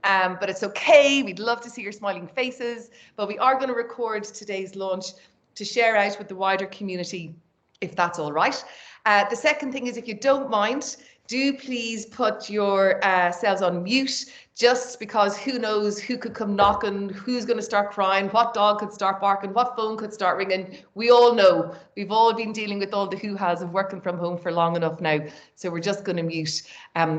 but it's okay. We'd love to see your smiling faces, but we are going to record today's launch to share out with the wider community, if that's all right. The second thing is, if you don't mind, do please put yourselves on mute, just because who knows who could come knocking, who's going to start crying, what dog could start barking, what phone could start ringing. We all know, we've all been dealing with all the hoo-has of working from home for long enough now. So we're just going to mute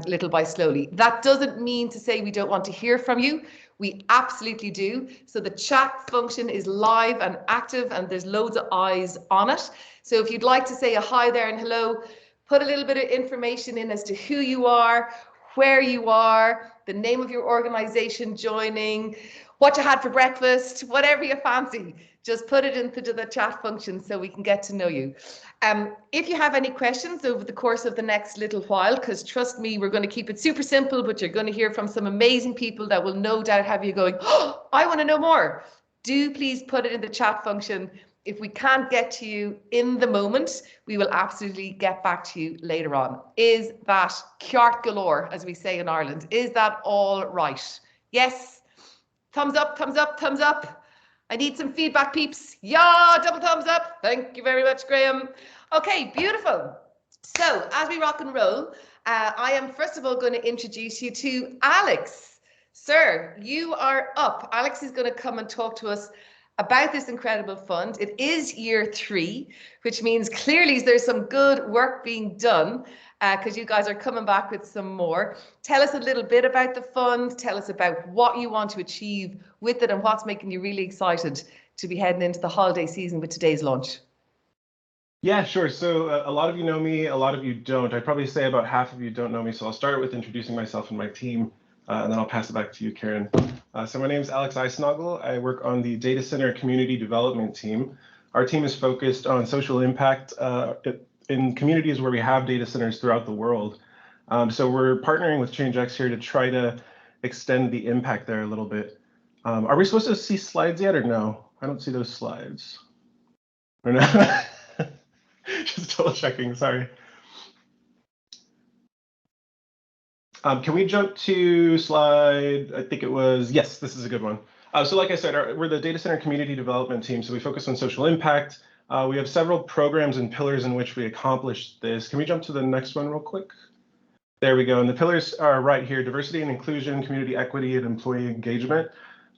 little by slowly. That doesn't mean to say we don't want to hear from you. We absolutely do. So the chat function is live and active, and there's loads of eyes on it. So if you'd like to say a hi there and hello, put a little bit of information in as to who you are, where you are, the name of your organization joining, what you had for breakfast, whatever you fancy. Just put it into the chat function so we can get to know you. If you have any questions over the course of the next little while, because trust me, we're going to keep it super simple, but you're going to hear from some amazing people that will no doubt have you going, oh, I want to know more. Do please put it in the chat function. If we can't get to you in the moment, we will absolutely get back to you later on. Is that ceart galore, as we say in Ireland? Is that all right? Yes? Thumbs up, thumbs up, thumbs up. I need some feedback, peeps. Yeah, double thumbs up. Thank you very much, Graham. Okay, beautiful. So as we rock and roll, I am first of all going to introduce you to Alex. Sir, you are up. Alex is going to come and talk to us about this incredible fund. It is year 3, which means clearly there's some good work being done, because you guys are coming back with some more. Tell us a little bit about the fund. Tell us about what you want to achieve with it and what's making you really excited to be heading into the holiday season with today's launch. Yeah, sure. So a lot of you know me, a lot of you don't. I'd probably say about half of you don't know me. So I'll start with introducing myself and my team, and then I'll pass it back to you, Karen. So my name is Alex Eisnagel. I work on the data center community development team. Our team is focused on social impact in communities where we have data centers throughout the world. So we're partnering with ChangeX here to try to extend the impact there a little bit. Are we supposed to see slides yet or no? I don't see those slides. Or no? Just double checking, sorry. Can we jump to slide, I think it was, yes, this is a good one. So like I said, we're the data center community development team, so we focus on social impact. We have several programs and pillars in which we accomplish this. Can we jump to the next one real quick? There we go, and the pillars are right here: diversity and inclusion, community equity, and employee engagement.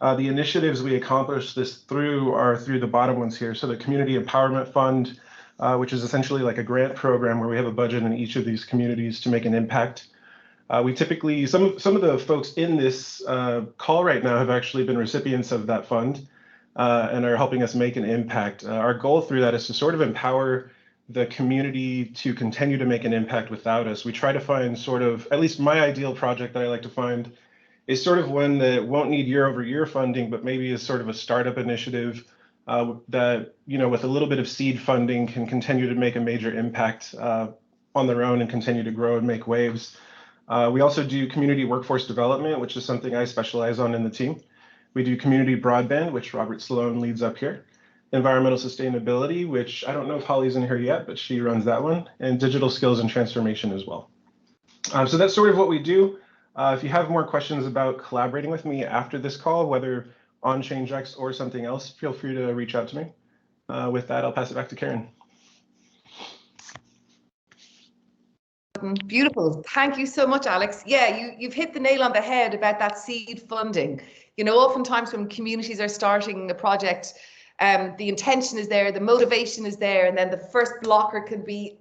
The initiatives we accomplish this through are through the bottom ones here. So the Community Empowerment Fund, which is essentially like a grant program where we have a budget in each of these communities to make an impact. We typically, some of the folks in this call right now have actually been recipients of that fund and are helping us make an impact. Our goal through that is to sort of empower the community to continue to make an impact without us. We try to find sort of, at least my ideal project that I like to find is sort of one that won't need year-over-year funding, but maybe is sort of a startup initiative that, you know, with a little bit of seed funding can continue to make a major impact on their own and continue to grow and make waves. We also do community workforce development, which is something I specialize on in the team. We do community broadband, which Robert Sloan leads up here. Environmental sustainability, which I don't know if Holly's in here yet, but she runs that one. And digital skills and transformation as well. So that's sort of what we do. If you have more questions about collaborating with me after this call, whether on ChangeX or something else, feel free to reach out to me. With that, I'll pass it back to Karen. Beautiful. Thank you so much, Alex. Yeah, you've hit the nail on the head about that seed funding. You know, oftentimes when communities are starting a project, the intention is there, the motivation is there, and then the first blocker can be,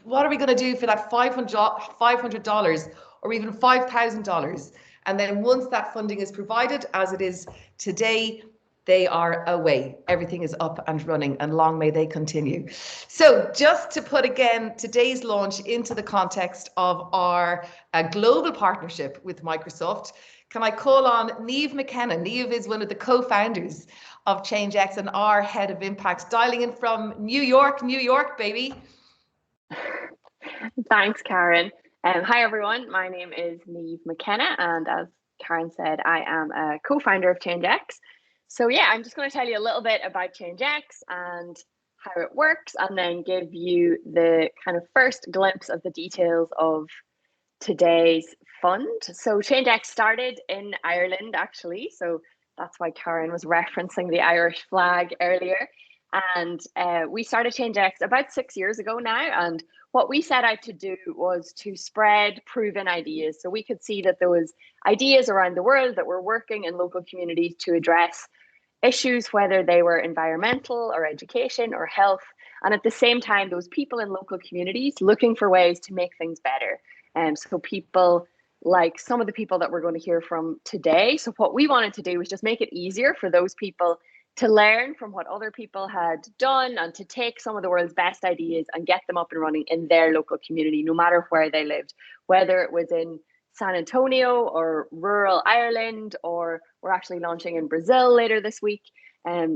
what are we going to do for that $500 or even $5,000? And then once that funding is provided, as it is today, they are away. Everything is up and running, and long may they continue. So just to put again today's launch into the context of our global partnership with Microsoft, can I call on Niamh McKenna? Niamh is one of the co-founders of ChangeX and our head of impact, dialing in from New York, baby. Thanks, Karen. Hi, everyone. My name is Niamh McKenna, and as Karen said, I am a co-founder of ChangeX. So yeah, I'm just going to tell you a little bit about ChangeX and how it works, and then give you the kind of first glimpse of the details of today's fund. So ChangeX started in Ireland, actually. So that's why Karen was referencing the Irish flag earlier. And we started ChangeX about 6 years ago now. And what we set out to do was to spread proven ideas. So we could see that there was ideas around the world that were working in local communities to address issues, whether they were environmental or education or health. And at the same time, those people in local communities looking for ways to make things better. So people like some of the people that we're going to hear from today. So what we wanted to do was just make it easier for those people to learn from what other people had done and to take some of the world's best ideas and get them up and running in their local community, no matter where they lived, whether it was in San Antonio or rural Ireland, or we're actually launching in Brazil later this week.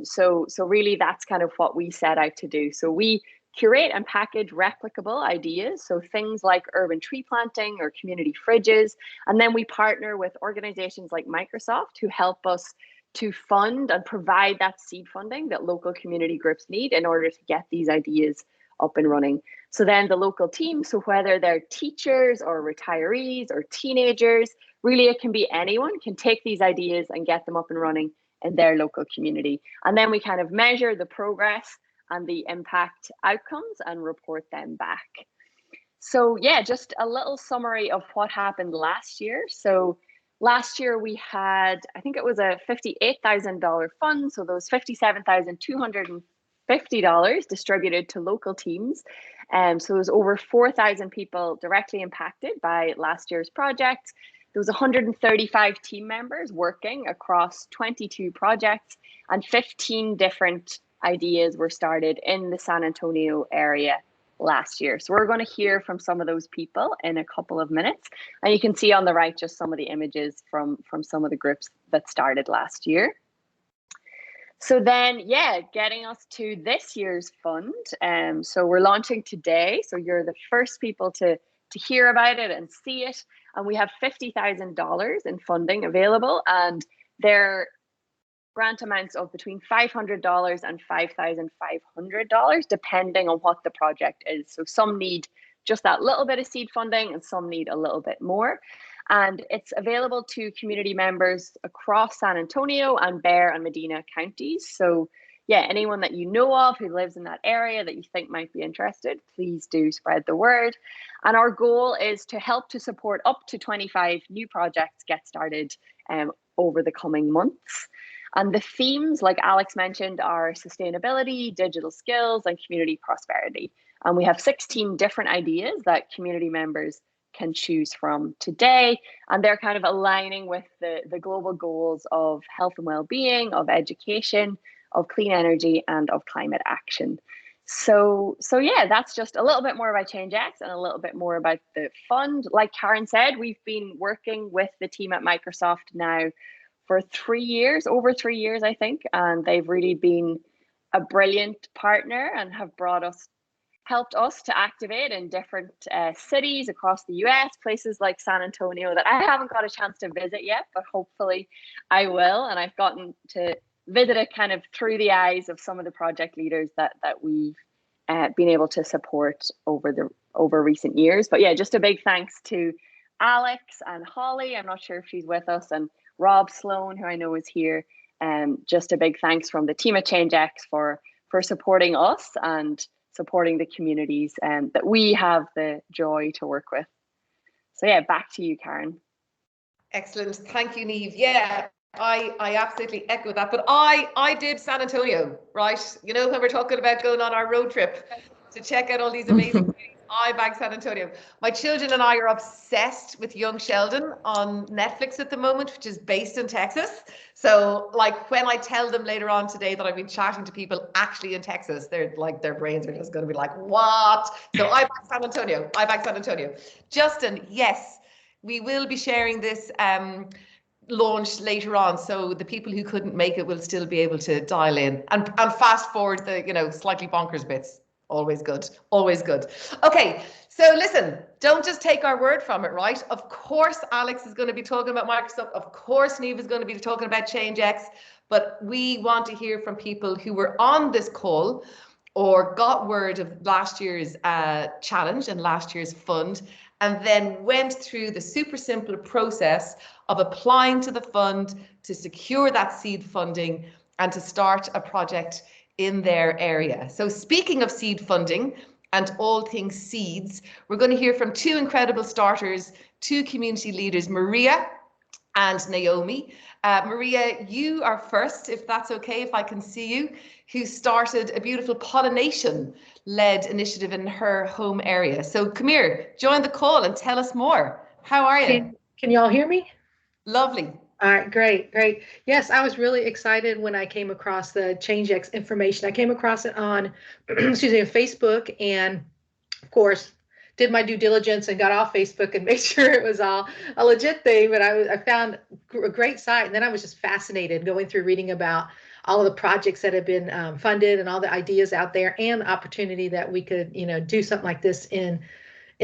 So really that's kind of what we set out to do. So we curate and package replicable ideas. So things like urban tree planting or community fridges. And then we partner with organizations like Microsoft who help us to fund and provide that seed funding that local community groups need in order to get these ideas up and running. So then the local team, so whether they're teachers or retirees or teenagers, really it can be anyone, can take these ideas and get them up and running in their local community. And then we kind of measure the progress and the impact outcomes and report them back. So yeah, just a little summary of what happened last year. So last year we had, I think it was a $58,000 fund. So those $57,250 distributed to local teams. So it was over 4,000 people directly impacted by last year's project. There was 135 team members working across 22 projects, and 15 different ideas were started in the San Antonio area last year. So we're going to hear from some of those people in a couple of minutes. And you can see on the right just some of the images from some of the groups that started last year. So then, yeah, getting us to this year's fund. So we're launching today. So you're the first people to hear about it and see it. And we have $50,000 in funding available. And they're grant amounts of between $500 and $5,500, depending on what the project is. So some need just that little bit of seed funding and some need a little bit more. And it's available to community members across San Antonio and Bexar and Medina counties. So yeah, anyone that you know of who lives in that area that you think might be interested, please do spread the word. And our goal is to help to support up to 25 new projects get started over the coming months. And the themes, like Alex mentioned, are sustainability, digital skills, and community prosperity. And we have 16 different ideas that community members can choose from today. And they're kind of aligning with the global goals of health and well-being, of education, of clean energy, and of climate action. So yeah, that's just a little bit more about ChangeX and a little bit more about the fund. Like Karen said, we've been working with the team at Microsoft now for 3 years, over 3 years, I think. And they've really been a brilliant partner and have helped us to activate in different cities across the US, places like San Antonio that I haven't got a chance to visit yet, but hopefully I will. And I've gotten to visit it kind of through the eyes of some of the project leaders that we've been able to support over recent years. But yeah, just a big thanks to Alex and Holly. I'm not sure if she's with us, and Rob Sloan, who I know is here. Just a big thanks from the team at ChangeX for supporting us and supporting the communities that we have the joy to work with. So yeah, back to you, Karen. Excellent. Thank you, Niamh. Yeah, I absolutely echo that. But I did San Antonio, right? You know, when we're talking about going on our road trip to check out all these amazing things, I bagged San Antonio. My children and I are obsessed with Young Sheldon on Netflix at the moment, which is based in Texas. So like when I tell them later on today that I've been chatting to people actually in Texas, they're like, their brains are just going to be like, what? So I bagged San Antonio. I bagged San Antonio. Justin, yes, we will be sharing this launch later on, so the people who couldn't make it will still be able to dial in and fast forward the, you know, slightly bonkers bits. Always good, always good. Okay, so listen, don't just take our word from it, right? Of course, Alex is going to be talking about Microsoft. Of course, Niamh is going to be talking about ChangeX, but we want to hear from people who were on this call or got word of last year's challenge and last year's fund, and then went through the super simple process of applying to the fund to secure that seed funding and to start a project in their area. So speaking of seed funding and all things seeds, we're going to hear from two incredible starters, two community leaders, Maria and Naomi. Maria, you are first, if that's okay, if I can see you, who started a beautiful pollination-led initiative in her home area. So come here, join the call and tell us more. How are you? Can you all hear me? Lovely. All right, great. Yes, I was really excited when I came across the ChangeX information. I came across it on, excuse me, Facebook, and of course, did my due diligence and got off Facebook and made sure it was all a legit thing. But I found a great site, and then I was just fascinated going through reading about all of the projects that have been funded and all the ideas out there, and the opportunity that we could, do something like this in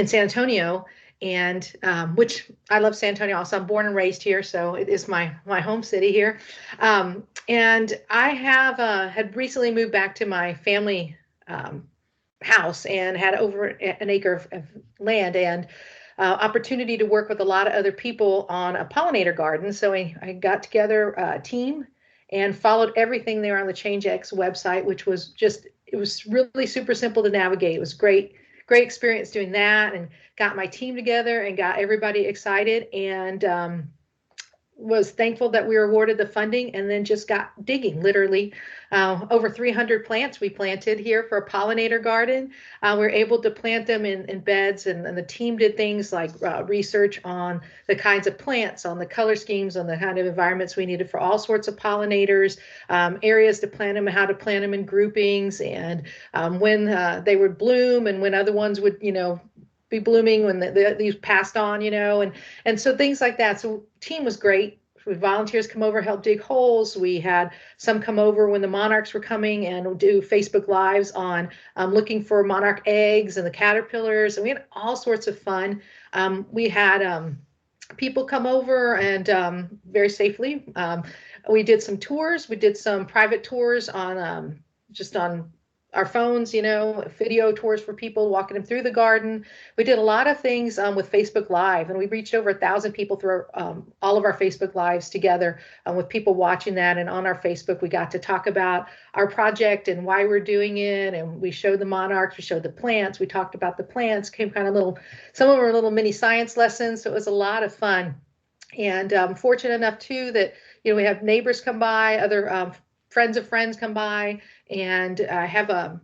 San Antonio. And which I love San Antonio also. I'm born and raised here, so it is my home city here. And I had recently moved back to my family house and had over an acre of land, and opportunity to work with a lot of other people on a pollinator garden. So I got together a team and followed everything there on the ChangeX website, which was it was really super simple to navigate. It was great experience doing that, and got my team together and got everybody excited, and was thankful that we were awarded the funding, and then just got digging. Literally over 300 plants we planted here for a pollinator garden. We were able to plant them in beds, and the team did things like research on the kinds of plants, on the color schemes, on the kind of environments we needed for all sorts of pollinators, areas to plant them, how to plant them in groupings, and when they would bloom, and when other ones would, be blooming when these passed on, and so things like that. So team was great. We had volunteers come over, help dig holes. We had some come over when the monarchs were coming and do Facebook Lives on looking for monarch eggs and the caterpillars, and we had all sorts of fun. We had people come over, and very safely. We did some tours. We did some private tours on just on our phones, video tours for people, walking them through the garden. We did a lot of things with Facebook Live, and we reached over 1,000 people through all of our Facebook Lives together, with people watching that. And on our Facebook, we got to talk about our project and why we're doing it. And we showed the monarchs, we showed the plants, we talked about the plants, came kind of some of them were little mini science lessons. So it was a lot of fun. And I'm fortunate enough too that, we have neighbors come by, other friends of friends come by, and I have a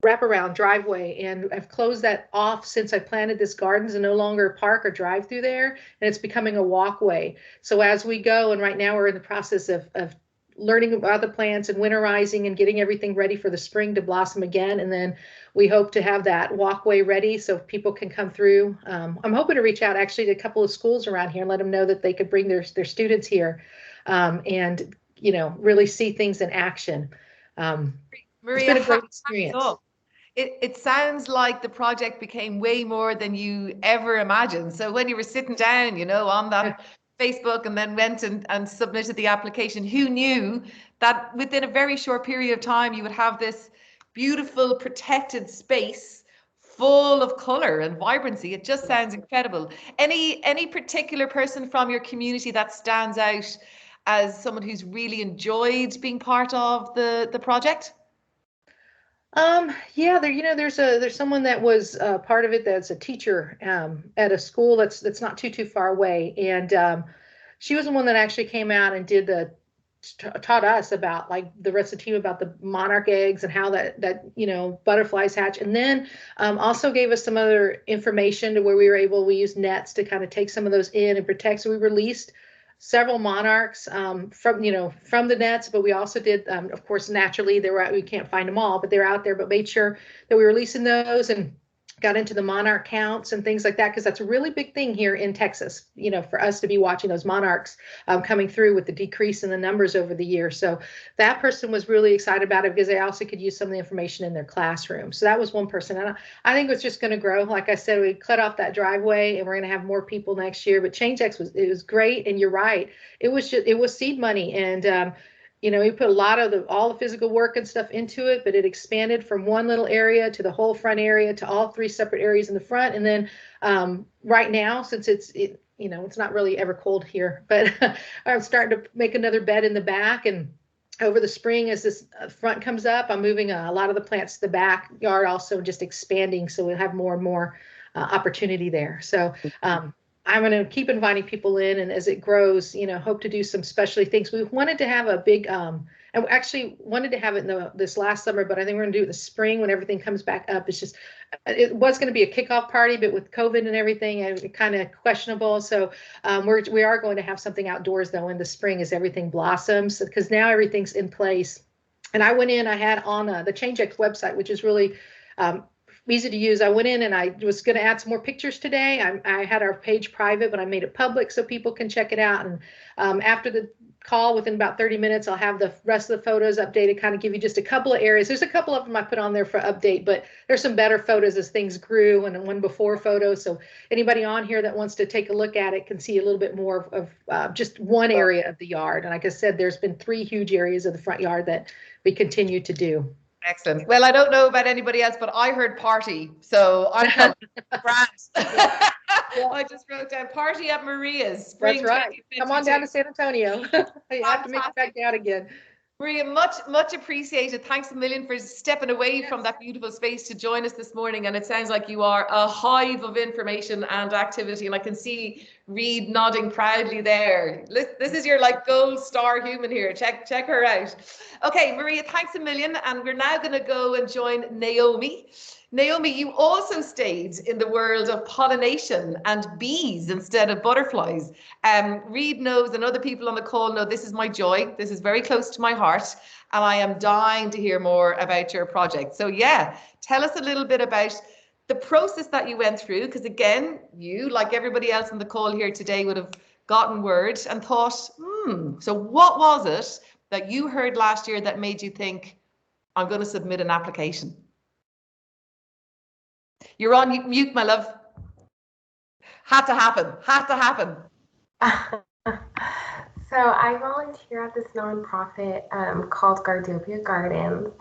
wraparound driveway, and I've closed that off since I planted this garden. It's no longer a park or drive through there, and it's becoming a walkway. So as we go, and right now we're in the process of learning about the plants and winterizing and getting everything ready for the spring to blossom again. And then we hope to have that walkway ready so people can come through. I'm hoping to reach out actually to a couple of schools around here and let them know that they could bring their students here, and really see things in action. Maria, it's been a great experience. It sounds like the project became way more than you ever imagined. So when you were sitting down, on that Facebook, and then went and submitted the application, who knew that within a very short period of time you would have this beautiful protected space full of color and vibrancy? It just sounds incredible. Any particular person from your community that stands out as someone who's really enjoyed being part of the project? Yeah, there's someone that was part of it that's a teacher at a school that's not too far away, and she was the one that actually came out and taught us about, like, the rest of the team about the monarch eggs and how that butterflies hatch, and then also gave us some other information to where we used nets to kind of take some of those in and protect. So we released several monarchs from the nets, but we also did, of course, naturally we can't find them all, but they're out there, but made sure that we were releasing those and got into the monarch counts and things like that, because that's a really big thing here in Texas, for us to be watching those monarchs coming through with the decrease in the numbers over the year. So that person was really excited about it because they also could use some of the information in their classroom. So that was one person. And I think it's just going to grow. Like I said, we cut off that driveway, and we're going to have more people next year. But ChangeX was great. And you're right. It was seed money. And we put a lot of all the physical work and stuff into it, but it expanded from one little area to the whole front area to all 3 separate areas in the front. And then right now, since it's not really ever cold here, but I'm starting to make another bed in the back. And over the spring, as this front comes up, I'm moving a lot of the plants to the backyard, also just expanding, so we'll have more and more opportunity there. So I'm going to keep inviting people in, and as it grows, hope to do some specialty things. We wanted to have a big, and we actually wanted to have it in this last summer, but I think we're going to do it in the spring when everything comes back up. It was going to be a kickoff party, but with COVID and everything, it kind of questionable. So we are going to have something outdoors though in the spring as everything blossoms, because now everything's in place. And I went in, I had on the ChangeX website, which is really easy to use. I went in and I was going to add some more pictures today. I had our page private, but I made it public so people can check it out. And after the call, within about 30 minutes, I'll have the rest of the photos updated, kind of give you just a couple of areas. There's a couple of them I put on there for update, but there's some better photos as things grew, and one before photo. So anybody on here that wants to take a look at it can see a little bit more of just one area of the yard. And like I said, there's been 3 huge areas of the front yard that we continue to do. Excellent. Well, I don't know about anybody else, but I heard party, so I'm grand. I just wrote down party at Maria's. Spring. That's right. Come on down to San Antonio. You have to make it back down again. Maria, much appreciated. Thanks a million for stepping away from that beautiful space to join us this morning. And it sounds like you are a hive of information and activity. And I can see Reed nodding proudly there. This is your gold star human here. Check her out. Okay, Maria, thanks a million. And we're now going to go and join Naomi. Naomi, you also stayed in the world of pollination and bees instead of butterflies. Reed knows, and other people on the call know, this is my joy. This is very close to my heart, and I am dying to hear more about your project. So yeah, tell us a little bit about the process that you went through, because again, you, like everybody else on the call here today, would have gotten word and thought, so what was it that you heard last year that made you think, I'm going to submit an application? You're on mute, my love. Had to happen. So I volunteer at this nonprofit called Gardopia Gardens.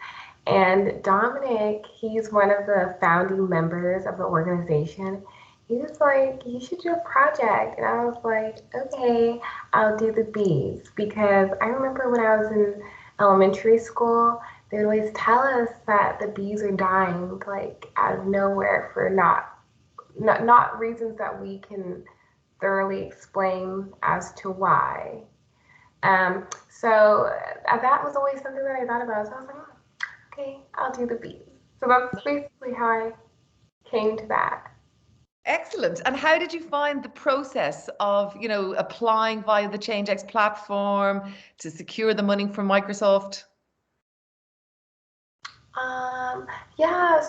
And Dominic, he's one of the founding members of the organization. He was like, you should do a project. And I was like, okay, I'll do the bees. Because I remember when I was in elementary school, they would always tell us that the bees are dying out of nowhere for not reasons that we can thoroughly explain as to why. So that was always something that I thought about. So I was like, okay, I'll do the bees. So that's basically how I came to that. Excellent. And how did you find the process of, applying via the ChangeX platform to secure the money from Microsoft?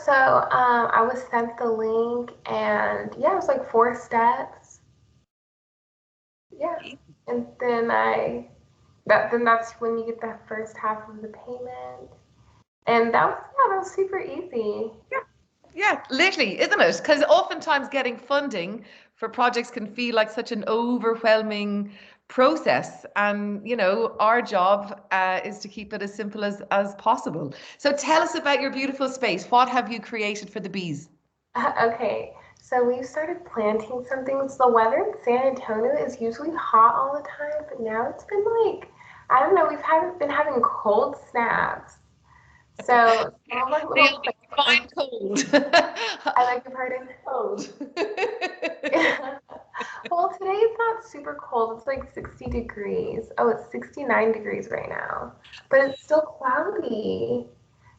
So I was sent the link, and it was 4 steps. Yeah, and then that's when you get the first half of the payment, and that was super easy. Yeah, literally, isn't it? Because oftentimes getting funding for projects can feel like such an overwhelming process, and our job is to keep it as simple as possible. So tell us about your beautiful space. What have you created for the bees? Okay, so we started planting some things. The weather in San Antonio is usually hot all the time, but now it's been I don't know, we've been having cold snaps. So all my little fine cold. I beg your pardon? Cold. Well, today it's not super cold. It's 60 degrees. Oh, it's 69 degrees right now. But it's still cloudy.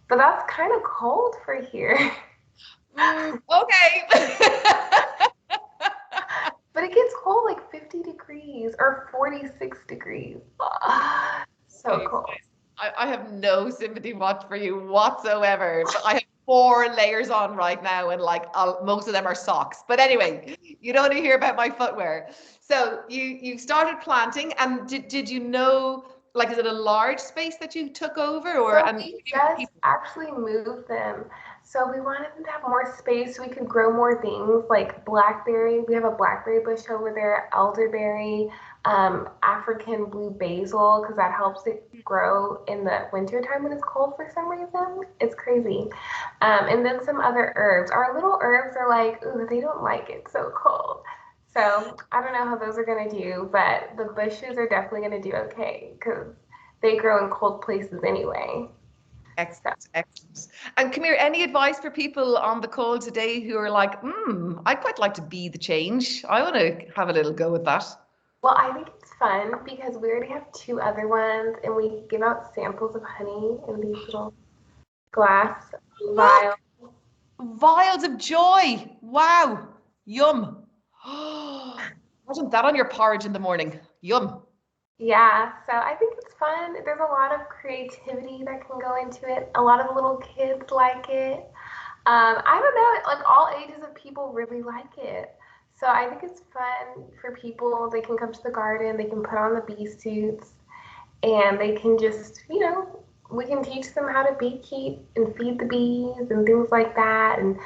But that's kind of cold for here. Okay. But it gets cold 50 degrees or 46 degrees. So cold. I have no sympathy for you whatsoever. I have 4 layers on right now, and most of them are socks. But anyway, you don't want to hear about my footwear. So you started planting, and did you know, is it a large space that you took over, or? So we just actually moved them. So we wanted them to have more space so we could grow more things like blackberry. We have a blackberry bush over there, elderberry, African blue basil, because that helps it grow in the winter time when it's cold for some reason. It's crazy. And then some other herbs. Our little herbs are like, ooh, they don't like it so cold. So I don't know how those are going to do, but the bushes are definitely going to do okay because they grow in cold places anyway. Excellent, excellent. And come here, any advice for people on the call today who are like, I'd quite like to be the change. I want to have a little go with that. Well, I think it's fun because we already have 2 other ones and we give out samples of honey in these little glass vials. Vials of joy. Wow. Yum. Imagine that on your porridge in the morning. Yum. Yeah, so I think it's fun. There's a lot of creativity that can go into it. A lot of the little kids like it. I don't know, like all ages of people really like it. So I think it's fun for people. They can come to the garden, they can put on the bee suits, and they can just, we can teach them how to beekeep and feed the bees and things like that, and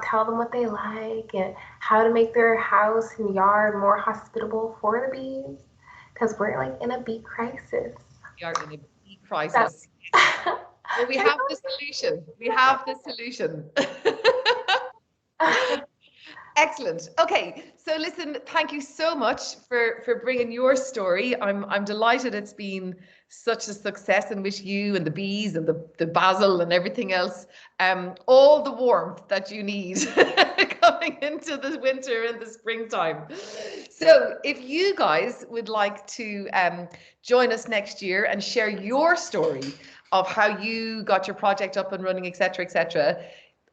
tell them what they like and how to make their house and yard more hospitable for the bees. Because we're like in a bee crisis. We are in a bee crisis. Well, we have the solution. We have the solution. Excellent. Okay, so listen, thank you so much for bringing your story. I'm delighted it's been such a success, and wish you and the bees and the basil and everything else all the warmth that you need coming into the winter and the springtime. So if you guys would like to join us next year and share your story of how you got your project up and running, etc.,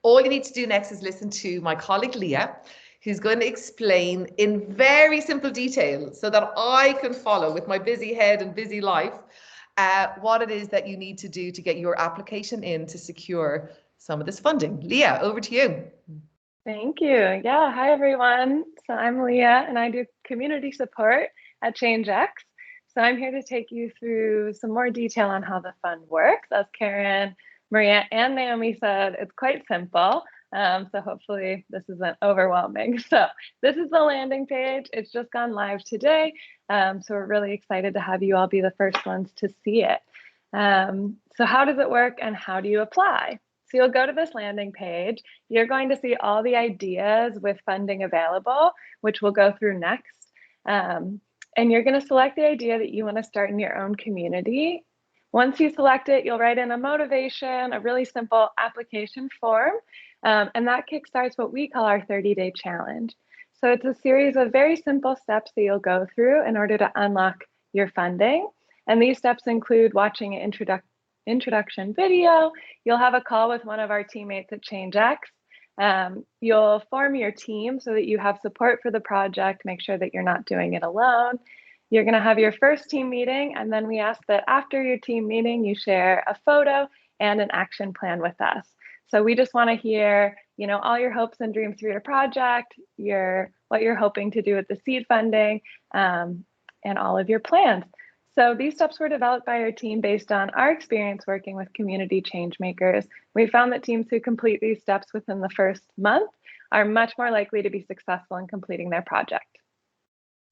all you need to do next is listen to my colleague Leah, who's going to explain in very simple detail so that I can follow with my busy head and busy life what it is that you need to do to get your application in to secure some of this funding. Leah, over to you. Thank you. Yeah, hi everyone. So I'm Leah and I do community support at ChangeX. So I'm here to take you through some more detail on how the fund works. As Karen, Maria, and Naomi said, it's quite simple. So hopefully this isn't overwhelming. So this is the landing page. It's just gone live today. So we're really excited to have you all be the first ones to see it. So how does it work and how do you apply? So you'll go to this landing page. You're going to see all the ideas with funding available, which we'll go through next. And you're going to select the idea that you want to start in your own community. Once you select it, you'll write in a motivation, a really simple application form, and that kickstarts what we call our 30-day challenge. So it's a series of very simple steps that you'll go through in order to unlock your funding. And these steps include watching an introduction video. You'll have a call with one of our teammates at ChangeX. You'll form your team so that you have support for the project, make sure that you're not doing it alone. You're going to have your first team meeting, and then we ask that after your team meeting, you share a photo and an action plan with us. So we just want to hear, all your hopes and dreams for your project, what you're hoping to do with the seed funding, and all of your plans. So these steps were developed by our team based on our experience working with community change makers. We found that teams who complete these steps within the first month are much more likely to be successful in completing their project.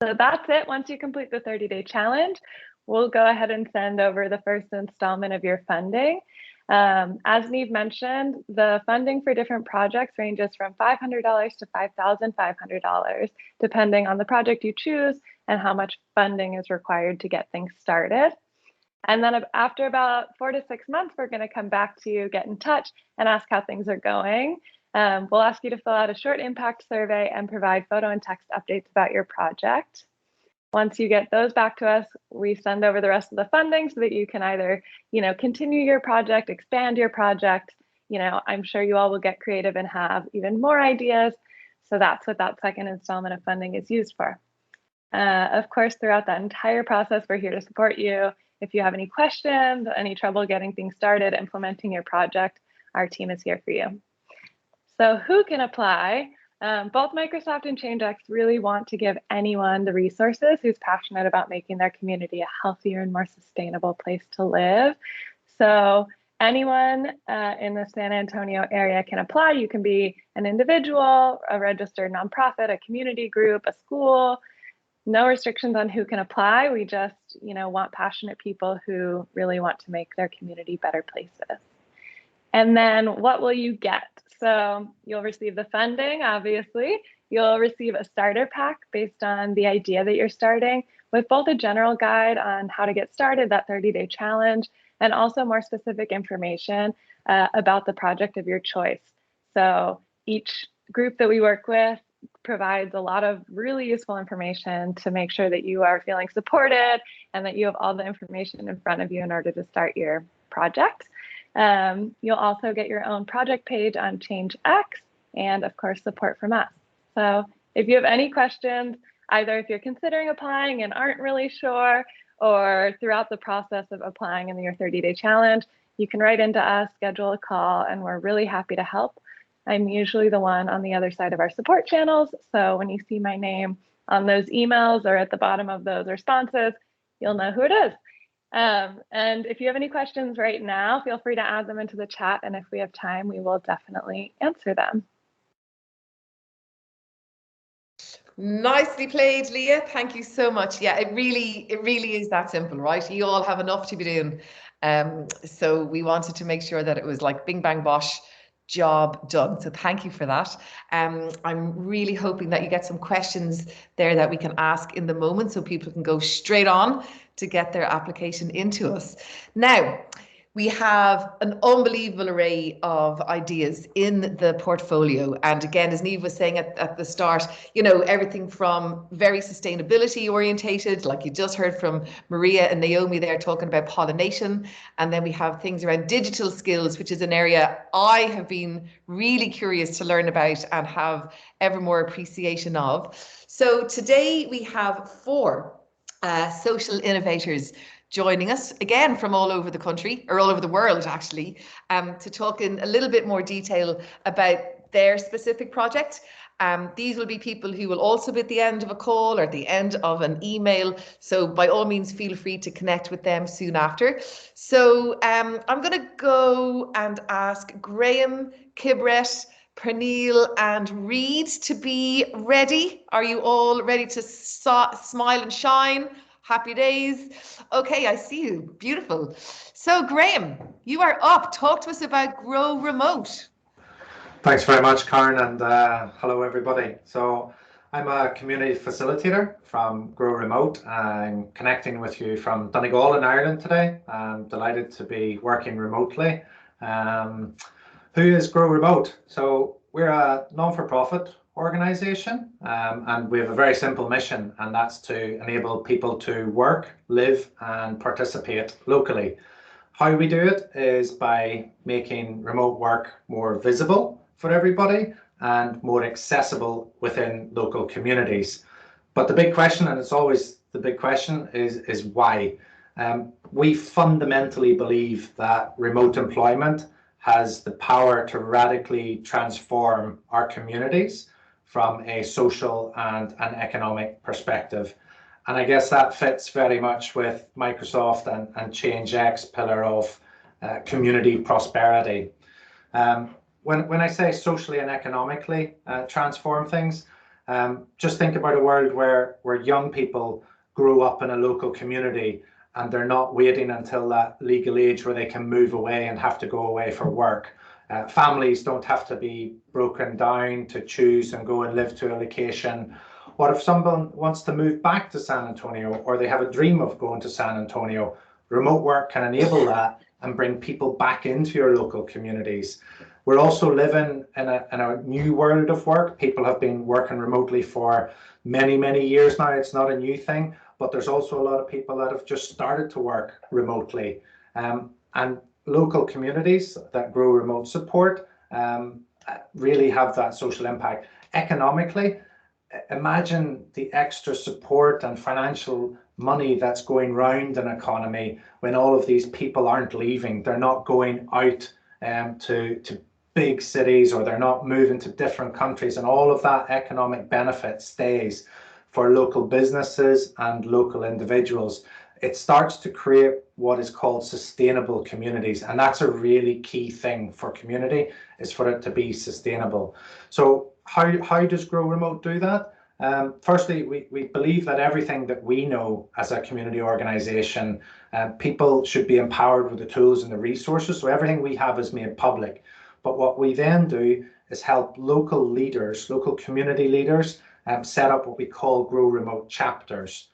So that's it. Once you complete the 30-day challenge, we'll go ahead and send over the first installment of your funding. As Neve mentioned, the funding for different projects ranges from $500 to $5,500, depending on the project you choose and how much funding is required to get things started. And then after about 4 to 6 months, we're going to come back to you, get in touch, and ask how things are going. We'll ask you to fill out a short impact survey and provide photo and text updates about your project. Once you get those back to us, we send over the rest of the funding so that you can either, continue your project, expand your project. I'm sure you all will get creative and have even more ideas. So that's what that second installment of funding is used for. Of course, throughout that entire process, we're here to support you. If you have any questions, any trouble getting things started, implementing your project, our team is here for you. So who can apply? Both Microsoft and ChangeX really want to give anyone the resources who's passionate about making their community a healthier and more sustainable place to live. So anyone in the San Antonio area can apply. You can be an individual, a registered nonprofit, a community group, a school. No restrictions on who can apply. We just, want passionate people who really want to make their community better places. And then what will you get? So you'll receive the funding, obviously. You'll receive a starter pack based on the idea that you're starting, with both a general guide on how to get started, that 30-day challenge, and also more specific information about the project of your choice. So each group that we work with provides a lot of really useful information to make sure that you are feeling supported and that you have all the information in front of you in order to start your project. You'll also get your own project page on ChangeX and, of course, support from us. So if you have any questions, either if you're considering applying and aren't really sure, or throughout the process of applying in your 30-day challenge, you can write into us, schedule a call, and we're really happy to help. I'm usually the one on the other side of our support channels, so when you see my name on those emails or at the bottom of those responses, you'll know who it is. And if you have any questions right now, feel free to add them into the chat, and if we have time, we will definitely answer them. Nicely played, Leah. Thank you so much. Yeah, it really is that simple, right? You all have enough to be doing. So we wanted to make sure that it was like bing, bang, bosh, job done. So thank you for that. I'm really hoping that you get some questions there that we can ask in the moment so people can go straight on to get their application into us. Now, we have an unbelievable array of ideas in the portfolio. And again, as Niamh was saying at the start, everything from very sustainability orientated, like you just heard from Maria and Naomi there talking about pollination. And then we have things around digital skills, which is an area I have been really curious to learn about and have ever more appreciation of. So today we have 4 social innovators joining us again from all over the country, or all over the world actually, to talk in a little bit more detail about their specific project. These will be people who will also be at the end of a call or at the end of an email. So by all means, feel free to connect with them soon after. So I'm going to go and ask Graham, Kibret, Pernille and Reed to be ready. Are you all ready to smile and shine? Happy days. Okay, I see you. Beautiful. So Graham, you are up. Talk to us about Grow Remote. Thanks very much, Karen, and hello everybody. So I'm a community facilitator from Grow Remote. I'm connecting with you from Donegal in Ireland today. I'm delighted to be working remotely. Who is Grow Remote? So we're a non-for-profit organization, and we have a very simple mission, and that's to enable people to work, live and participate locally. How we do it is by making remote work more visible for everybody and more accessible within local communities. But the big question, and it's always the big question, is why? We fundamentally believe that remote employment has the power to radically transform our communities from a social and an economic perspective. And I guess that fits very much with Microsoft and ChangeX pillar of community prosperity. When I say socially and economically transform things, just think about a world where young people grow up in a local community and they're not waiting until that legal age where they can move away and have to go away for work. Families don't have to be broken down to choose and go and live to a location. What if someone wants to move back to San Antonio, or they have a dream of going to San Antonio? Remote work can enable that and bring people back into your local communities. We're also living in a new world of work. People have been working remotely for many, many years now. It's not a new thing, but there's also a lot of people that have just started to work remotely. And local communities that grow remote support really have that social impact. Economically, imagine the extra support and financial money that's going round an economy when all of these people aren't leaving. They're not going out to big cities, or they're not moving to different countries, and all of that economic benefit stays for local businesses and local individuals. it starts to create what is called sustainable communities. And that's a really key thing for community, is for it to be sustainable. So how does Grow Remote do that? Firstly, we believe that everything that we know as a community organization, people should be empowered with the tools and the resources. So everything we have is made public. But what we then do is help local leaders, local community leaders, set up what we call Grow Remote chapters.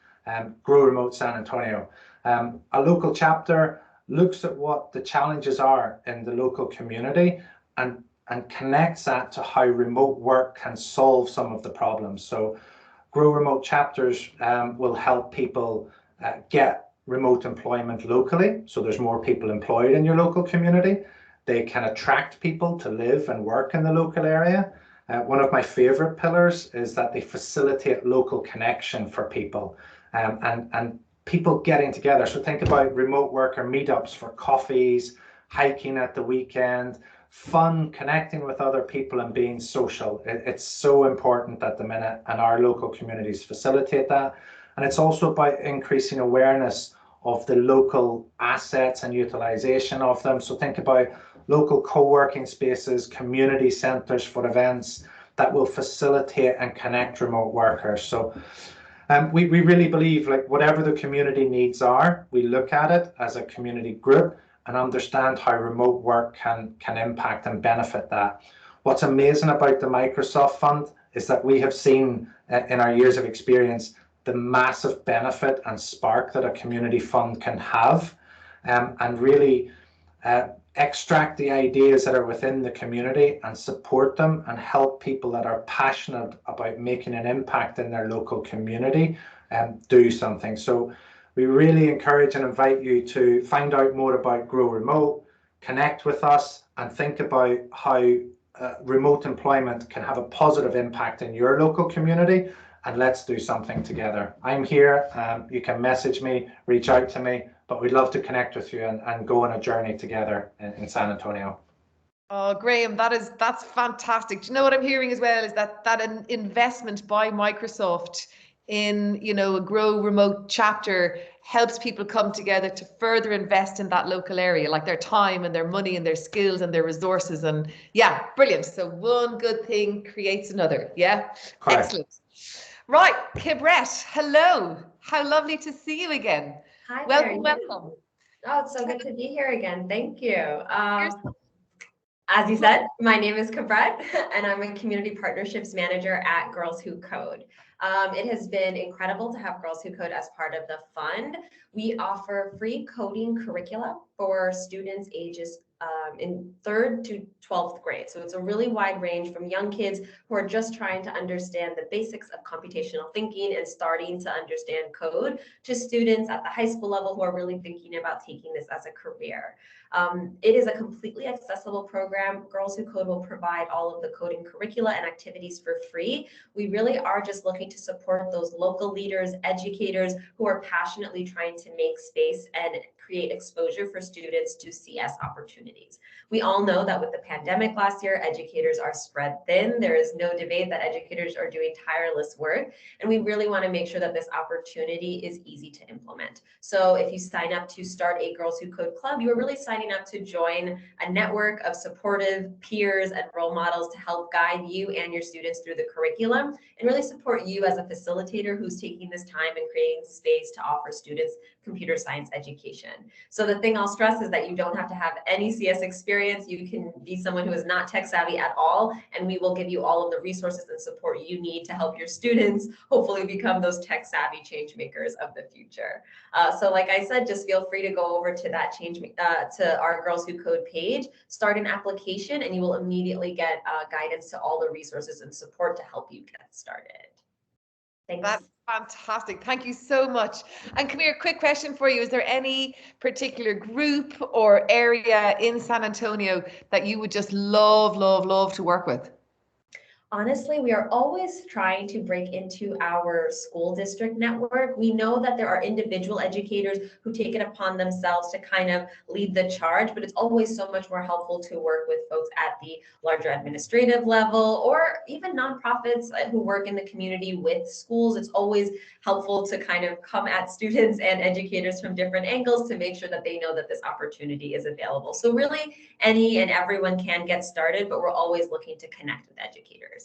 Grow Remote San Antonio. A local chapter looks at what the challenges are in the local community and connects that to how remote work can solve some of the problems. So Grow Remote chapters will help people get remote employment locally. So there's more people employed in your local community. They can attract people to live and work in the local area. One of my favorite pillars is that they facilitate local connection for people and people getting together. So think about remote worker meetups for coffees, hiking at the weekend, fun, connecting with other people and being social. It's so important at the minute, and our local communities facilitate that. And it's also about increasing awareness of the local assets and utilization of them. So think about local co-working spaces, community centers for events that will facilitate and connect remote workers. So we really believe, like, whatever the community needs are, we look at it as a community group and understand how remote work can impact and benefit that. What's amazing about the Microsoft Fund is that we have seen in our years of experience the massive benefit and spark that a community fund can have, and really extract the ideas that are within the community and support them and help people that are passionate about making an impact in their local community do something. So we really encourage and invite you to find out more about Grow Remote, connect with us, and think about how remote employment can have a positive impact in your local community, and let's do something together. I'm here. You can message me, reach out to me, but we'd love to connect with you and go on a journey together in San Antonio. Oh, Graham, that's fantastic. Do you know what I'm hearing as well is that an investment by Microsoft in, you know, a Grow Remote chapter helps people come together to further invest in that local area, like their time and their money and their skills and their resources. And yeah, brilliant. So one good thing creates another. Yeah, Correct. Excellent. Right, Kibret, hello. How lovely to see you again. Hi Welcome, there. welcome. Oh, it's so good to be here again. Thank you. As you said, my name is Kibret, and I'm a Community Partnerships Manager at Girls Who Code. It has been incredible to have Girls Who Code as part of the fund. We offer free coding curricula for students ages in 3rd to 12th grade. So it's a really wide range from young kids who are just trying to understand the basics of computational thinking and starting to understand code, to students at the high school level who are really thinking about taking this as a career. It is a completely accessible program. Girls Who Code will provide all of the coding curricula and activities for free. We really are just looking to support those local leaders, educators who are passionately trying to make space and create exposure for students to CS opportunities. We all know that with the pandemic last year, educators are spread thin. There is no debate that educators are doing tireless work, and we really want to make sure that this opportunity is easy to implement. So if you sign up to start a Girls Who Code club, you are really signing up to join a network of supportive peers and role models to help guide you and your students through the curriculum and really support you as a facilitator who's taking this time and creating space to offer students computer science education. So the thing I'll stress is that you don't have to have any CS experience. You can be someone who is not tech savvy at all, and we will give you all of the resources and support you need to help your students hopefully become those tech savvy change makers of the future. So like I said, just feel free to go over to that to our Girls Who Code page, start an application, and you will immediately get guidance to all the resources and support to help you get started. Thanks. That's fantastic. Thank you so much. And come here, quick question for you. Is there any particular group or area in San Antonio that you would just love to work with? Honestly, we are always trying to break into our school district network. We know that there are individual educators who take it upon themselves to kind of lead the charge, but it's always so much more helpful to work with folks at the larger administrative level or even nonprofits who work in the community with schools. It's always helpful to kind of come at students and educators from different angles to make sure that they know that this opportunity is available. So really, any and everyone can get started, but we're always looking to connect with educators.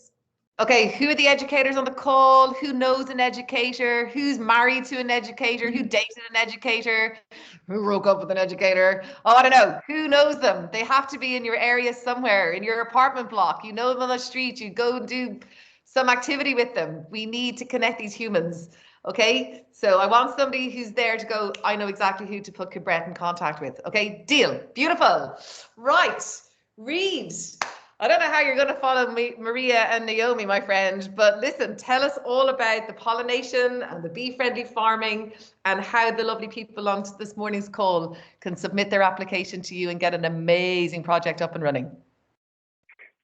Okay, who are the educators on the call? Who knows an educator? Who's married to an educator? Who dated an educator? Who broke up with an educator? Oh, I don't know. Who knows them? They have to be in your area somewhere, in your apartment block. You know them on the street. You go and do some activity with them. We need to connect these humans. Okay, so I want somebody who's there to go, I know exactly who to put Cabret in contact with. Okay, deal. Beautiful. Right, Reed. I don't know how you're going to follow me, Maria and Naomi, my friend, but listen, tell us all about the pollination and the bee-friendly farming and how the lovely people on this morning's call can submit their application to you and get an amazing project up and running.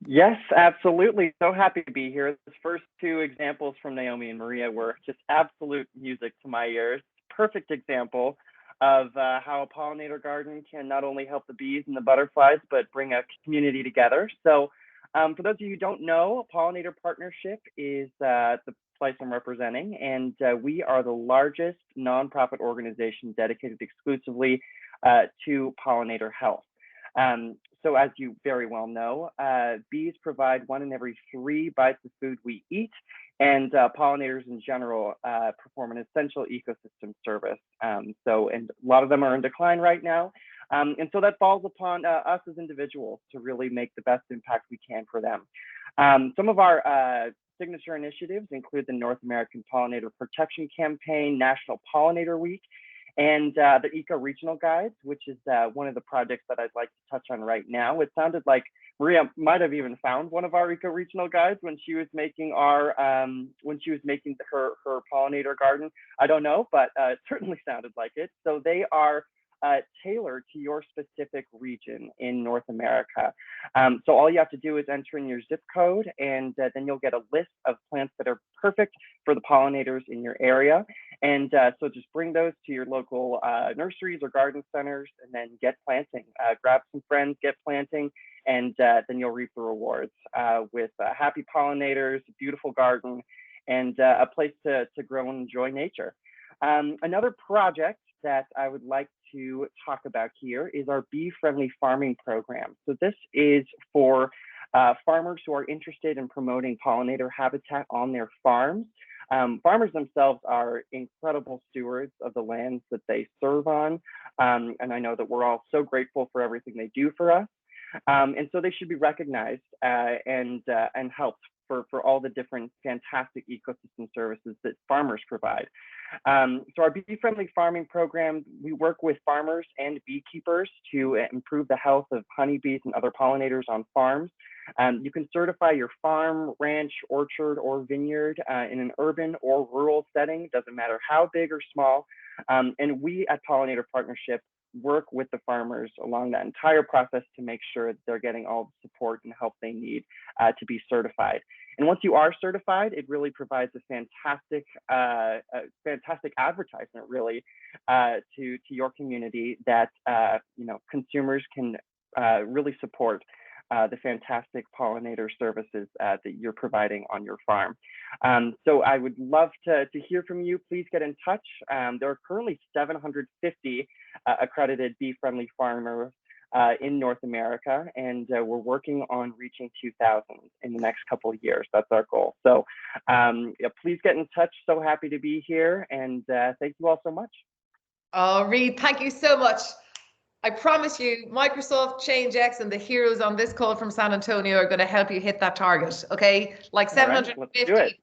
Yes, absolutely. So happy to be here. The first two examples from Naomi and Maria were just absolute music to my ears. Perfect example of how a pollinator garden can not only help the bees and the butterflies, but bring a community together. So for those of you who don't know, Pollinator Partnership is the place I'm representing, and we are the largest nonprofit organization dedicated exclusively to pollinator health. So as you very well know, bees provide 1 in every 3 bites of food we eat, and pollinators in general perform an essential ecosystem service. And a lot of them are in decline right now. And so that falls upon us as individuals to really make the best impact we can for them. Some of our signature initiatives include the North American Pollinator Protection Campaign, National Pollinator Week, and the Eco-Regional Guides, which is one of the projects that I'd like to touch on right now. It sounded like Maria might have even found one of our Eco-Regional Guides when she was making her pollinator garden. I don't know, but it certainly sounded like it. So they are tailored to your specific region in North America. So all you have to do is enter in your zip code, and then you'll get a list of plants that are perfect for the pollinators in your area. And so just bring those to your local nurseries or garden centers and then get planting. Grab some friends, get planting, and then you'll reap the rewards with happy pollinators, a beautiful garden, and a place to grow and enjoy nature. Another project that I would like to talk about here is our bee-friendly farming program. So this is for farmers who are interested in promoting pollinator habitat on their farms. Farmers themselves are incredible stewards of the lands that they serve on. And I know that we're all so grateful for everything they do for us. And so they should be recognized and helped for all the different fantastic ecosystem services that farmers provide. So our bee-friendly farming program, we work with farmers and beekeepers to improve the health of honeybees and other pollinators on farms. You can certify your farm, ranch, orchard, or vineyard in an urban or rural setting, doesn't matter how big or small. And we at Pollinator Partnership work with the farmers along that entire process to make sure that they're getting all the support and help they need to be certified. And once you are certified, it really provides a fantastic advertisement, really, to your community that consumers can really support the fantastic pollinator services that you're providing on your farm. So I would love to hear from you. Please get in touch. There are currently 750 accredited bee-friendly farmers in North America, and we're working on reaching 2,000 in the next couple of years. That's our goal. So please get in touch. So happy to be here, and thank you all so much. Oh, Reed, thank you so much. I promise you, Microsoft, ChangeX, and the heroes on this call from San Antonio are going to help you hit that target, okay? Like 750. Right,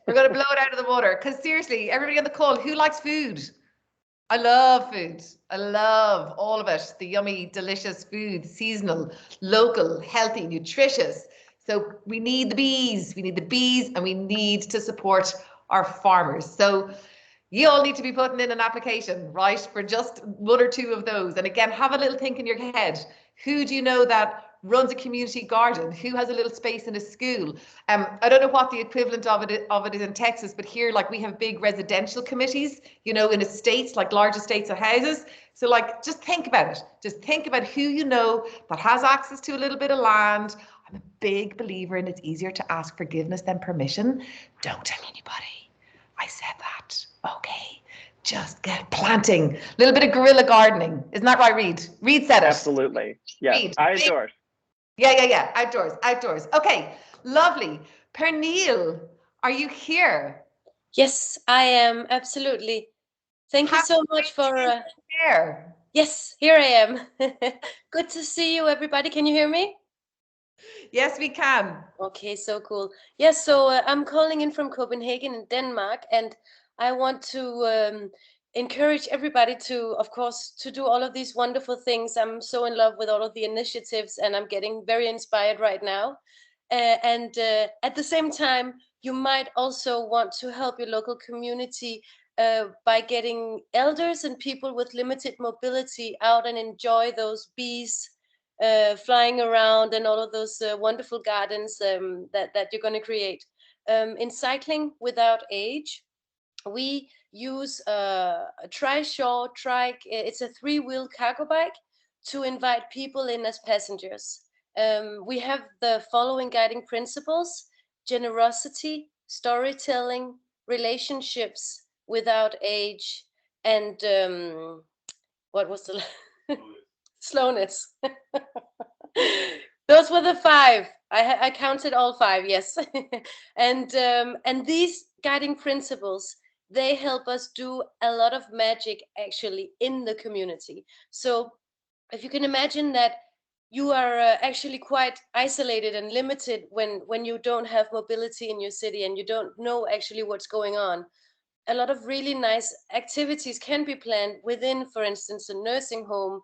We're going to blow it out of the water. Because seriously, everybody on the call, who likes food? I love food. I love all of it. The yummy, delicious food, seasonal, local, healthy, nutritious. So we need the bees. We need the bees, and we need to support our farmers. So you all need to be putting in an application, right, for just 1 or 2 of those. And again, have a little think in your head. Who do you know that runs a community garden, who has a little space in a school. I don't know what the equivalent of it is in Texas, but here, like, we have big residential committees, you know, in estates, like large estates of houses. So like, just think about it. Just think about who you know that has access to a little bit of land. I'm a big believer in it's easier to ask forgiveness than permission. Don't tell anybody I said that. Okay. Just get planting. A little bit of guerrilla gardening. Isn't that right, Reed? Reed said it. Absolutely. Yes, Reed. I endorse. Yeah. Outdoors. Okay, lovely. Pernille, are you here? Yes, I am. Absolutely. Thank you so much for here. Yes, here I am. Good to see you, everybody. Can you hear me? Yes, we can. Okay, so cool. Yes, so I'm calling in from Copenhagen in Denmark, and I want to encourage everybody to, of course, to do all of these wonderful things. I'm so in love with all of the initiatives, and I'm getting very inspired right now. And at the same time, you might also want to help your local community by getting elders and people with limited mobility out and enjoy those bees flying around and all of those wonderful gardens that you're going to create. In Cycling Without Age, we use a tri-shore trike. It's a 3-wheel cargo bike to invite people in as passengers. We have the following guiding principles: generosity, storytelling, relationships without age, and what was the slowness. Those were the 5. I counted all 5. Yes. And these guiding principles, they help us do a lot of magic actually in the community. So if you can imagine that you are actually quite isolated and limited when you don't have mobility in your city and you don't know actually what's going on, a lot of really nice activities can be planned within, for instance, a nursing home,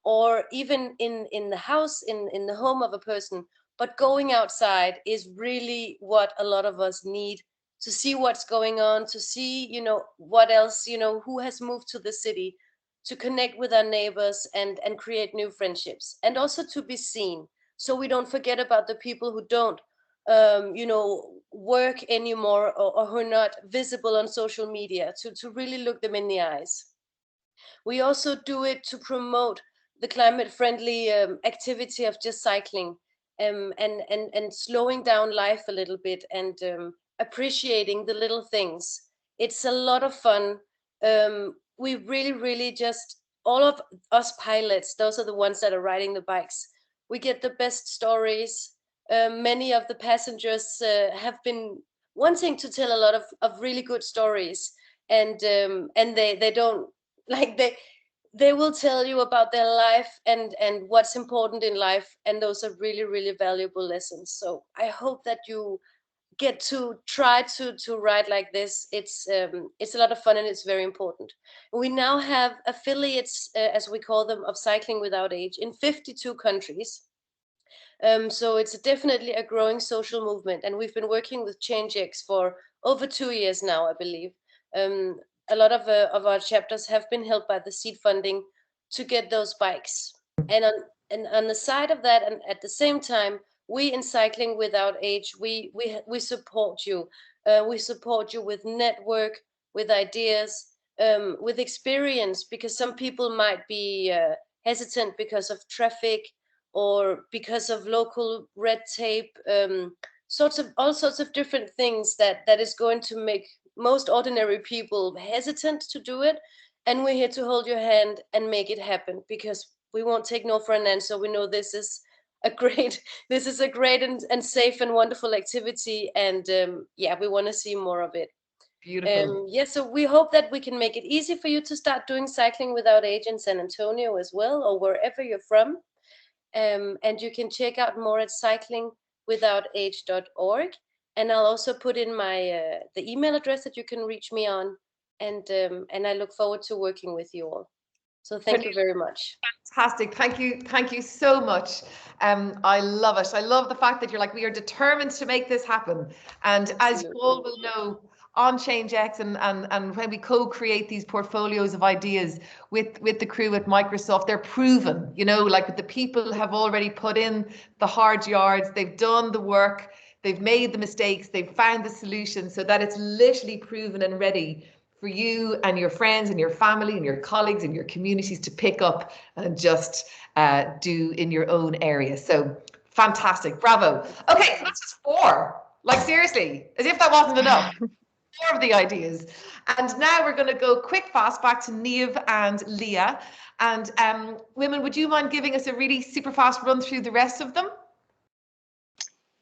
or even in the house, in the home of a person. But going outside is really what a lot of us need, to see what's going on, to see, you know, what else, you know, who has moved to the city, to connect with our neighbors and create new friendships, and also to be seen, so we don't forget about the people who don't you know, work anymore, or who are not visible on social media, to really look them in the eyes. We also do it to promote the climate friendly activity of just cycling, and slowing down life a little bit, and appreciating the little things. It's a lot of fun. We really just, all of us pilots, those are the ones that are riding the bikes, we get the best stories. Many of the passengers have been wanting to tell a lot of really good stories, and they don't, like, they will tell you about their life and what's important in life, and those are really valuable lessons. So I hope that you get to try to ride like this. It's a lot of fun, and it's very important. We now have affiliates, as we call them, of Cycling Without Age in 52 countries. So it's definitely a growing social movement, and we've been working with ChangeX for over 2 years now, I believe. A lot of our chapters have been helped by the seed funding to get those bikes. And on the side of that, and at the same time, we in Cycling Without Age, we support you. We support you with network, with ideas, with experience, because some people might be hesitant because of traffic, or because of local red tape, all sorts of different things that is going to make most ordinary people hesitant to do it. And we're here to hold your hand and make it happen, because we won't take no for an answer. We know this is a great and safe and wonderful activity, and yeah, we want to see more of it. Beautiful. Yeah, so we hope that we can make it easy for you to start doing Cycling Without Age in San Antonio as well, or wherever you're from. And you can check out more at cyclingwithoutage.org. And I'll also put in my the email address that you can reach me on. And I look forward to working with you all. So thank you very much. Fantastic. Thank you so much. I love it. I love the fact that you're like, we are determined to make this happen. And as you all will know, on ChangeX and when we co-create these portfolios of ideas with the crew at Microsoft, they're proven, you know, like the people have already put in the hard yards, they've done the work, they've made the mistakes, they've found the solution, so that it's literally proven and ready for you and your friends and your family and your colleagues and your communities to pick up and just do in your own area. So fantastic, bravo. Okay, so that's just 4. Like seriously, as if that wasn't enough. 4 of the ideas. And now we're going to go quick fast back to Niamh and Leah. And women, would you mind giving us a really super fast run through the rest of them?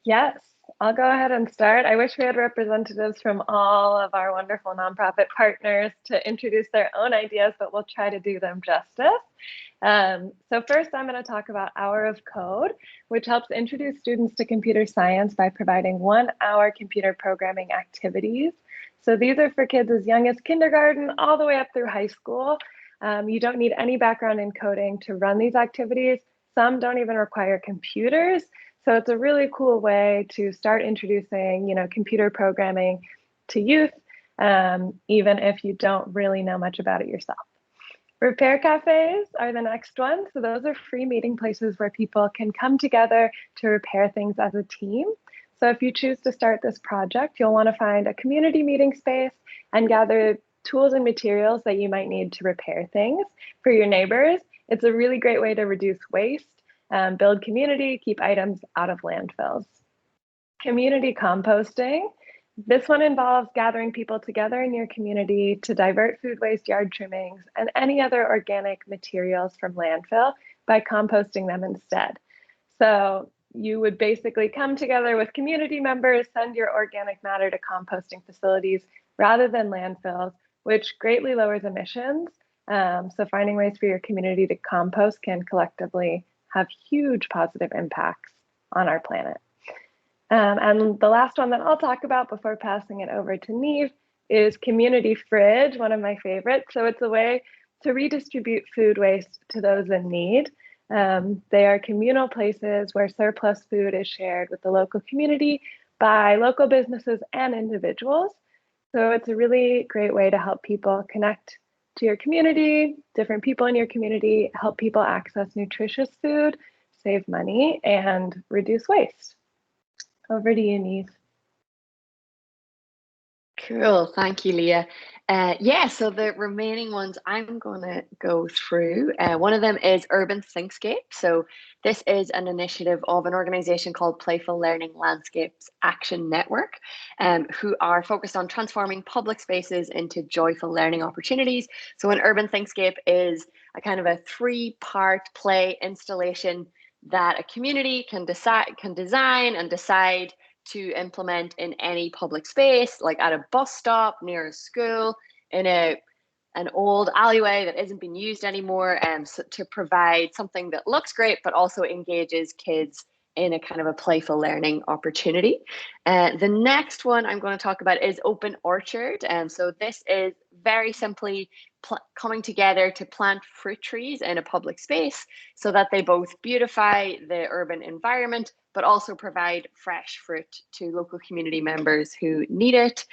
Yes, I'll go ahead and start. I wish we had representatives from all of our wonderful nonprofit partners to introduce their own ideas, but we'll try to do them justice. So first, I'm going to talk about Hour of Code, which helps introduce students to computer science by providing 1-hour computer programming activities. So these are for kids as young as kindergarten all the way up through high school. You don't need any background in coding to run these activities. Some don't even require computers. So it's a really cool way to start introducing, you know, computer programming to youth, even if you don't really know much about it yourself. Repair cafes are the next one. So those are free meeting places where people can come together to repair things as a team. So if you choose to start this project, you'll want to find a community meeting space and gather tools and materials that you might need to repair things for your neighbors. It's a really great way to reduce waste, build community, keep items out of landfills. Community composting. This one involves gathering people together in your community to divert food waste, yard trimmings, and any other organic materials from landfill by composting them instead. So you would basically come together with community members, send your organic matter to composting facilities rather than landfills, which greatly lowers emissions. So finding ways for your community to compost can collectively have huge positive impacts on our planet. And the last one that I'll talk about before passing it over to Niamh is Community Fridge, one of my favorites. So it's a way to redistribute food waste to those in need. They are communal places where surplus food is shared with the local community by local businesses and individuals. So it's a really great way to help people connect to your community, different people in your community, help people access nutritious food, save money, and reduce waste. Over to you, Niamh. Cool, thank you, Leah. Yeah, so the remaining ones I'm going to go through. One of them is Urban Thinkscape. So this is an initiative of an organization called Playful Learning Landscapes Action Network, who are focused on transforming public spaces into joyful learning opportunities. So an Urban Thinkscape is a kind of a 3-part play installation that a community can design and decide to implement in any public space, like at a bus stop, near a school, in an old alleyway that isn't being used anymore, so to provide something that looks great but also engages kids in a kind of a playful learning opportunity. The next one I'm going to talk about is Open Orchard. So this is very simply coming together to plant fruit trees in a public space so that they both beautify the urban environment but also provide fresh fruit to local community members who need it.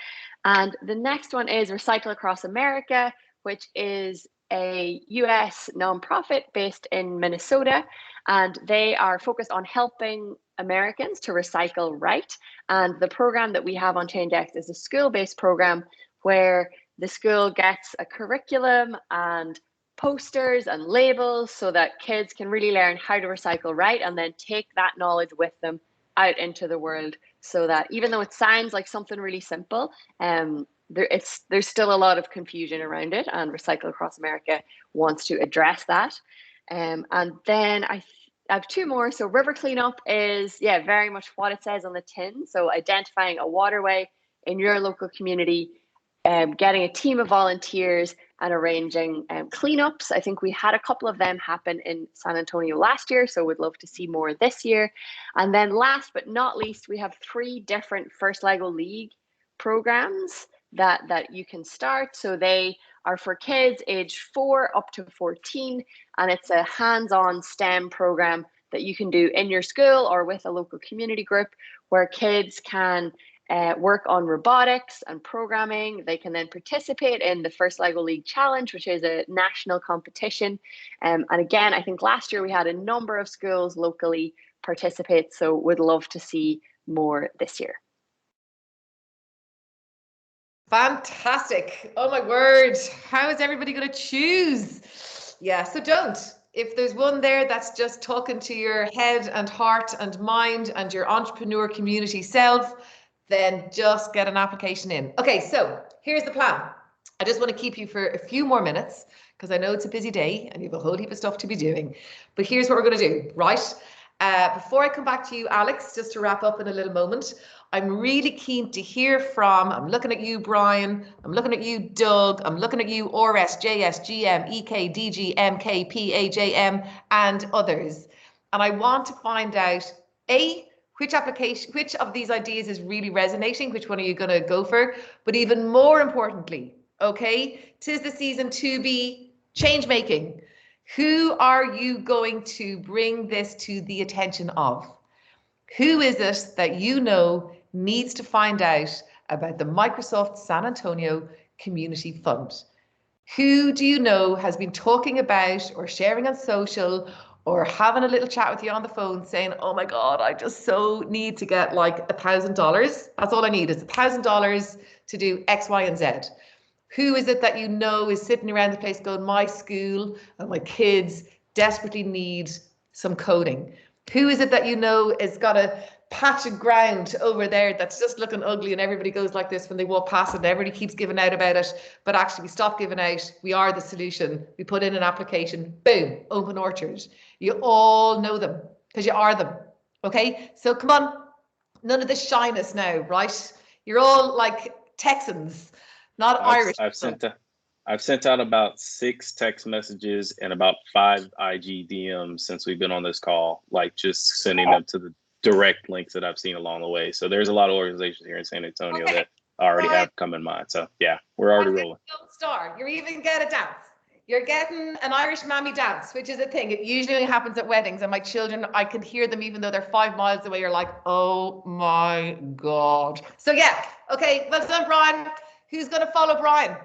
And the next one is Recycle Across America, which is a US nonprofit based in Minnesota, and they are focused on helping Americans to recycle right. And the program that we have on ChangeX is a school-based program where the school gets a curriculum and posters and labels so that kids can really learn how to recycle right and then take that knowledge with them out into the world, so that even though it sounds like something really simple, there's still a lot of confusion around it, and Recycle Across America wants to address that. And then I have 2 more. So river cleanup is, yeah, very much what it says on the tin. So identifying a waterway in your local community, getting a team of volunteers and arranging cleanups. I think we had a couple of them happen in San Antonio last year, so we'd love to see more this year. And then last but not least, we have 3 different First Lego League programs that you can start. So they are for kids aged 4 up to 14, and it's a hands-on STEM program that you can do in your school or with a local community group, where kids can work on robotics and programming. They can then participate in the First Lego League Challenge, which is a national competition. And again, I think last year we had a number of schools locally participate, so would love to see more this year. Fantastic. Oh my word. How is everybody going to choose? Yeah, so don't. If there's one there that's just talking to your head and heart and mind and your entrepreneur community self, then just get an application in. Okay, so here's the plan. I just want to keep you for a few more minutes because I know it's a busy day and you have a whole heap of stuff to be doing. But here's what we're going to do, right? Before I come back to you, Alex, just to wrap up in a little moment, I'm really keen to hear from, I'm looking at you, Brian, I'm looking at you, Doug, I'm looking at you, RS, JS, GM, EK, DG, MK, PAJM, and others. And I want to find out, A, which of these ideas is really resonating, which one are you going to go for? But even more importantly, okay, 'tis the season to be change making. Who are you going to bring this to the attention of? Who is it that you know needs to find out about the Microsoft San Antonio Community Fund? Who do you know has been talking about or sharing on social or having a little chat with you on the phone saying, oh my God, I just so need to get like $1,000. That's all I need is $1,000 to do X, Y, and Z. Who is it that you know is sitting around the place going, my school and my kids desperately need some coding? Who is it that you know has got a patch of ground over there that's just looking ugly and everybody goes like this when they walk past it and everybody keeps giving out about it, but actually we stop giving out, we are the solution, we put in an application, boom, open orchard. You all know them because you are them, okay? So come on, none of this shyness now, right? You're all like Texans, not Irish. I've sent out about 6 text messages and about 5 IG DMs since we've been on this call, like just sending them to the direct links that I've seen along the way. So there's a lot of organizations here in San Antonio that I already have come in mind. So yeah, we're already rolling. Gold star. You even get a dance. You're getting an Irish mammy dance, which is a thing. It usually happens at weddings, and my children, I can hear them even though they're 5 miles away. You're like, oh my God. So yeah, okay, well done, Brian. Who's going to follow Brian?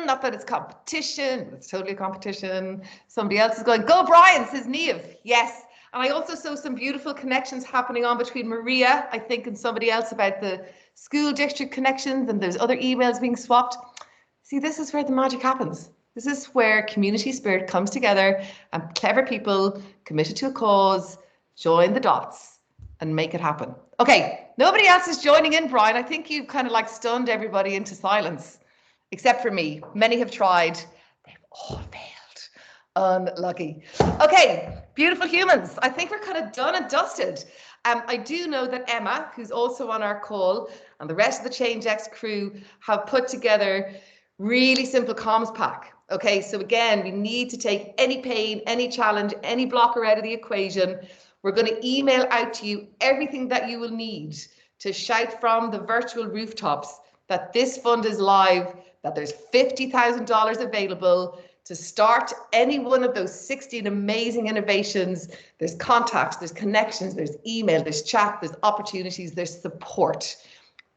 Not that it's competition. It's totally a competition. Somebody else is going, go Brian, says Niamh. Yes. And I also saw some beautiful connections happening on between Maria, I think, and somebody else about the school district connections, and there's other emails being swapped. See, this is where the magic happens. This is where community spirit comes together and clever people committed to a cause join the dots and make it happen. Okay, nobody else is joining in, Brian. I think you've kind of like stunned everybody into silence. Except for me. Many have tried. They've all failed. Unlucky. Okay, beautiful humans. I think we're kind of done and dusted. I do know that Emma, who's also on our call, and the rest of the ChangeX crew have put together really simple comms pack. Okay, so again, we need to take any pain, any challenge, any blocker out of the equation. We're going to email out to you everything that you will need to shout from the virtual rooftops that this fund is live, that there's $50,000 available to start any one of those 16 amazing innovations. There's contacts, there's connections, there's email, there's chat, there's opportunities, there's support.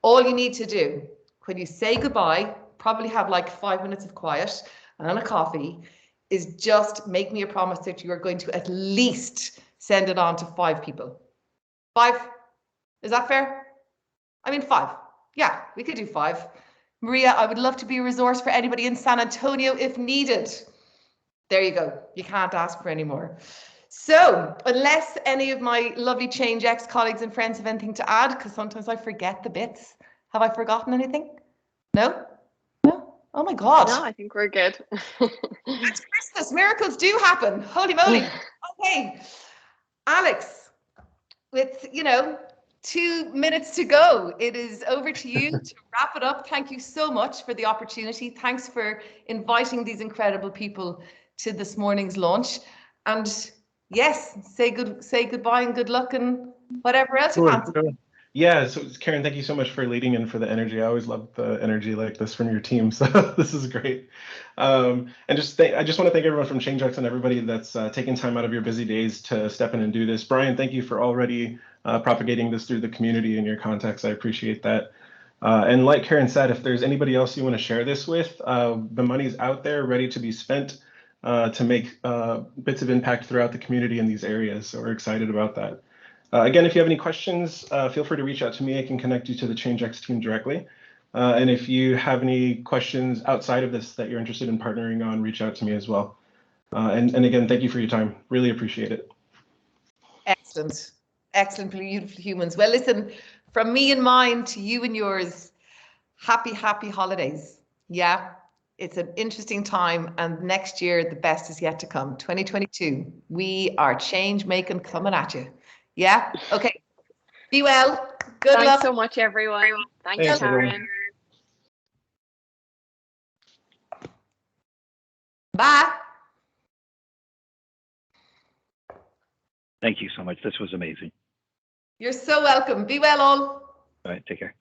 All you need to do when you say goodbye, probably have like 5 minutes of quiet and a coffee, is just make me a promise that you are going to at least send it on to 5 people. 5? Is that fair? I mean, 5. Yeah, we could do 5. Maria, I would love to be a resource for anybody in San Antonio if needed. There you go. You can't ask for any more. So unless any of my lovely ChangeX colleagues and friends have anything to add, because sometimes I forget the bits. Have I forgotten anything? No? No? Oh my God. No, I think we're good. It's Christmas. Miracles do happen. Holy moly. Okay. Alex, with, 2 minutes to go. It is over to you to wrap it up. Thank you so much for the opportunity. Thanks for inviting these incredible people to this morning's launch. And yes, say goodbye and good luck and whatever else you fancy. Yeah, so Karen, thank you so much for leading in for the energy. I always love the energy like this from your team, so this is great. And I just want to thank everyone from ChangeX and everybody that's taking time out of your busy days to step in and do this. Brian, thank you for already propagating this through the community and your contacts. I appreciate that. And like Karen said, if there's anybody else you want to share this with, the money's out there ready to be spent to make bits of impact throughout the community in these areas. So we're excited about that. Again, if you have any questions, feel free to reach out to me. I can connect you to the ChangeX team directly. And if you have any questions outside of this that you're interested in partnering on, reach out to me as well. And again, thank you for your time. Really appreciate it. Excellent. Excellent, beautiful humans. Well, listen, from me and mine to you and yours, happy holidays. Yeah, it's an interesting time, and next year the best is yet to come. 2022, we are change making, coming at you. Yeah, okay, be well. Good luck. Thanks so much, everyone. Thanks, Thanks, Karen. everyone. Bye. Thank you so much. This was amazing. You're so welcome. Be well, all. All right, take care.